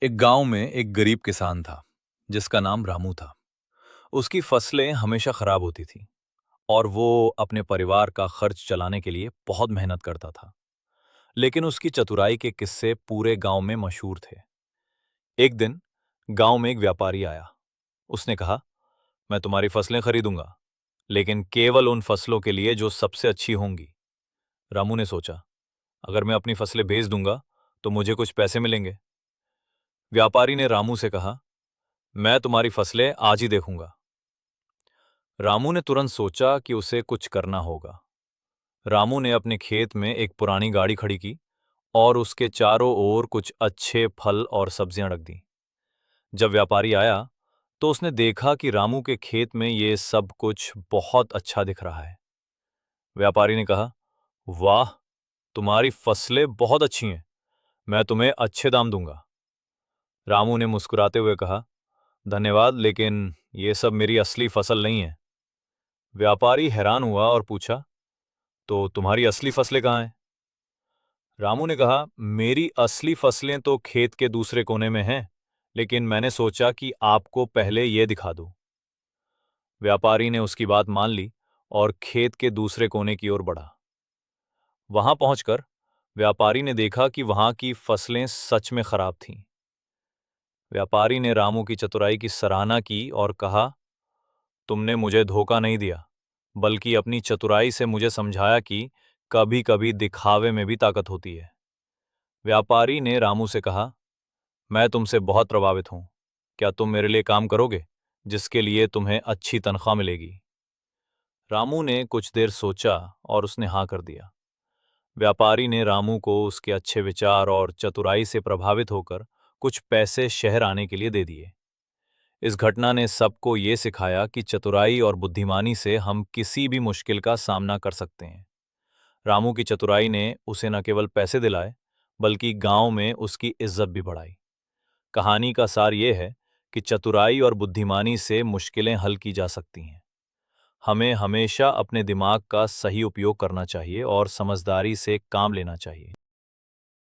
एक गांव में एक गरीब किसान था जिसका नाम रामू था। उसकी फसलें हमेशा खराब होती थीं और वो अपने परिवार का खर्च चलाने के लिए बहुत मेहनत करता था। लेकिन उसकी चतुराई के किस्से पूरे गांव में मशहूर थे। एक दिन गांव में एक व्यापारी आया। उसने कहा, मैं तुम्हारी फसलें खरीदूंगा, लेकिन केवल उन फसलों के लिए जो सबसे अच्छी होंगी। रामू ने सोचा, अगर मैं अपनी फसलें बेच दूंगा तो मुझे कुछ पैसे मिलेंगे। व्यापारी ने रामू से कहा, मैं तुम्हारी फसलें आज ही देखूंगा। रामू ने तुरंत सोचा कि उसे कुछ करना होगा। रामू ने अपने खेत में एक पुरानी गाड़ी खड़ी की और उसके चारों ओर कुछ अच्छे फल और सब्जियां रख दी। जब व्यापारी आया तो उसने देखा कि रामू के खेत में ये सब कुछ बहुत अच्छा दिख रहा है। व्यापारी ने कहा, वाह, तुम्हारी फसलें बहुत अच्छी हैं, मैं तुम्हें अच्छे दाम दूंगा। रामू ने मुस्कुराते हुए कहा, धन्यवाद, लेकिन ये सब मेरी असली फसल नहीं है। व्यापारी हैरान हुआ और पूछा, तो तुम्हारी असली फसलें कहाँ हैं? रामू ने कहा, मेरी असली फसलें तो खेत के दूसरे कोने में हैं, लेकिन मैंने सोचा कि आपको पहले ये दिखा दूं। व्यापारी ने उसकी बात मान ली और खेत के दूसरे कोने की ओर बढ़ा। वहां पहुंचकर व्यापारी ने देखा कि वहां की फसलें सच में खराब थीं। व्यापारी ने रामू की चतुराई की सराहना की और कहा, तुमने मुझे धोखा नहीं दिया, बल्कि अपनी चतुराई से मुझे समझाया कि कभी-कभी दिखावे में भी ताकत होती है। व्यापारी ने रामू से कहा, मैं तुमसे बहुत प्रभावित हूं। क्या तुम मेरे लिए काम करोगे, जिसके लिए तुम्हें अच्छी तनख्वाह मिलेगी? रामू ने कुछ देर सोचा और उसने हाँ कर दिया। व्यापारी ने रामू को उसके अच्छे विचार और चतुराई से प्रभावित होकर कुछ पैसे शहर आने के लिए दे दिए। इस घटना ने सबको ये सिखाया कि चतुराई और बुद्धिमानी से हम किसी भी मुश्किल का सामना कर सकते हैं। रामू की चतुराई ने उसे न केवल पैसे दिलाए, बल्कि गांव में उसकी इज्जत भी बढ़ाई। कहानी का सार यह है कि चतुराई और बुद्धिमानी से मुश्किलें हल की जा सकती हैं। हमें हमेशा अपने दिमाग का सही उपयोग करना चाहिए और समझदारी से काम लेना चाहिए।